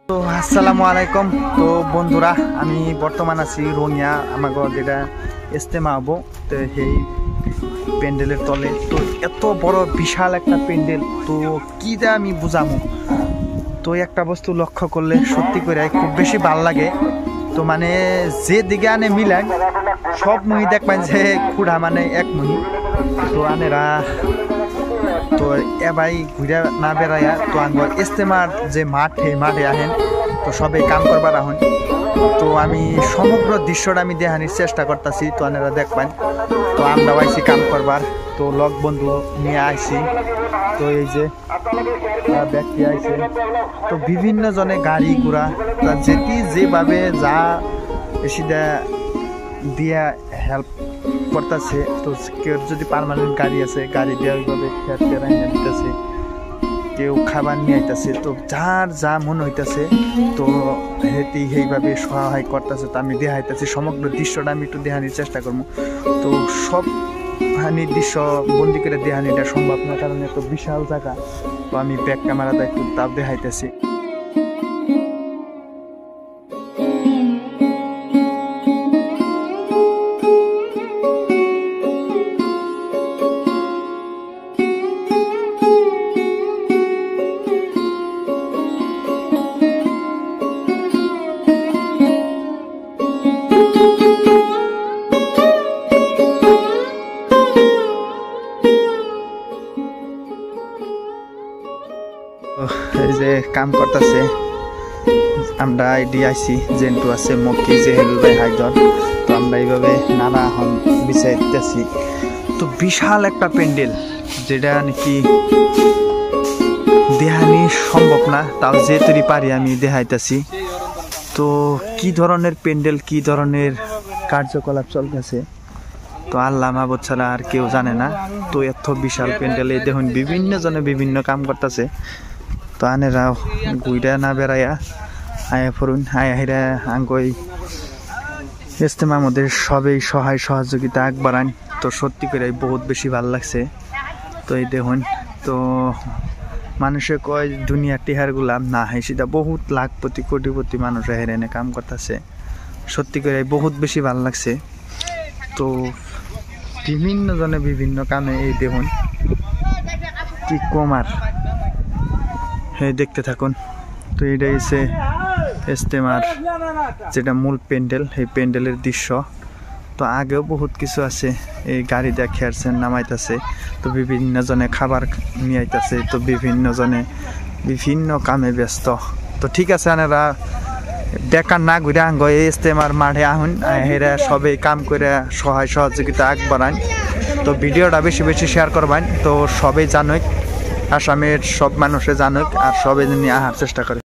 তো আসসালামু আলাইকুম। তো বন্ধুরা, আমি বর্তমান আছি রঙিয়া আমাকে যেটা ইজতেমা হবো। তো সেই প্যান্ডেলের তলে তো এত বড় বিশাল একটা প্যান্ডেল, তো কি দা আমি বুঝামো। তো একটা বস্তু লক্ষ্য করলে সত্যি করে খুব বেশি ভাল লাগে। তো মানে যে দিকে আনে মিলান সব মুহি দেখবেন যে খুঁড়া মানে এক মুহি। তো আনেরা তো এবাই ঘুরে না বেড়াইয়া তো আঙ্গ ইজতেমার যে মাঠে আহেন, তো সবাই কাম করবার আহন। তো আমি সমগ্র দৃশ্যটা আমি দেখানোর চেষ্টা করতেছি, তো আপনারা দেখবেন। তো আমরা আইছি কাম করবার, তো লগ বন্ধু নিয়ে আইছি। তো এই যে ব্যক্তি আইছে, তো বিভিন্ন জনে গাড়ি ঘোড়া যেটি যেভাবে যা বেশি দিয়া হেল্প করতেছে। তো কেউ যদি পার্মানেন্ট গাড়ি আছে গাড়ি দেওয়া ওইভাবে দিতেছে, কেউ খাবার নিয়ে আইতেছে। তো যার যা মনে হইতেছে তো হেঁটি সেইভাবে সহায় করতেছে। তো আমি দেখাইতেছি সমগ্র দৃশ্যটা আমি একটু দেখানোর চেষ্টা করবো। তো সব দৃশ্য বন্দি করে দেখানিটা সম্ভব না, কারণ এত বিশাল জায়গা। তো আমি ব্যাক ক্যামেরাটা একটু তাপ দেখাইতেছি। এই যে কাম করতেছে, আমরা আইডি আইসি জেন্টু আছে মকি জেহেলুল ভাই হায়দর। তো আমরা এইভাবে নানা এখন বিছাইতেছি। তো বিশাল একটা প্যান্ডেল যেটা নাকি দেখানি সম্ভব না, তাও যেহেতু পারি আমি দেখাইতেছি। তো কি ধরনের প্যান্ডেল, কি ধরনের কার্যকলাপ চলতেছে তো আল্লাহ মাহবুদ ছাড়া আর কেউ জানে না। তো এত বিশাল প্যান্ডেলে দেখুন বিভিন্ন জনে বিভিন্ন কাম করতেছে। তো আনেরা ঘুইরা না বেড়াইয়া আয়া ফরুন আয়া আঙ্গই ইজতেমার মধ্যে সবাই সহায় সহযোগিতা আগবাড়ান। তো সত্যি করে বহুত বেশি ভালো লাগছে। তো এই দেখুন, তো মানুষে কয় দুনিয়ার টিহার গুলাম না, সেটা বহুত লাখপতি কোটিপতি মানুষ হেরেনে কাম করতেছে। সত্যি করে বহুত বেশি ভালো লাগছে। তো বিভিন্ন জনে বিভিন্ন কামে এই দেখুন কি কমার, হ্যাঁ দেখতে থাকুন। তো এইটা হচ্ছে ইজতেমার যেটা মূল প্যান্ডেল, এই প্যান্ডেলের দৃশ্য। তো আগেও বহুত কিছু আছে, এই গাড়ি দেখে আসছেন নামাইতেছে। তো বিভিন্ন জনে খাবার নিয়ে আইতেছে, তো বিভিন্ন জনে বিভিন্ন কামে ব্যস্ত। তো ঠিক আছে, আনারা বেকার না ঘুরে আঙ্গ ইজতেমার মাঠে আহুন, হেরা সবাই কাম করে সহায় সহযোগিতা আগবাড়ান। তো ভিডিওটা বেশি বেশি শেয়ার করবেন, তো সবাই জানুক, আসামের সব মানুষে জানুক, আর সবাই নিয়ে আসার চেষ্টা করে।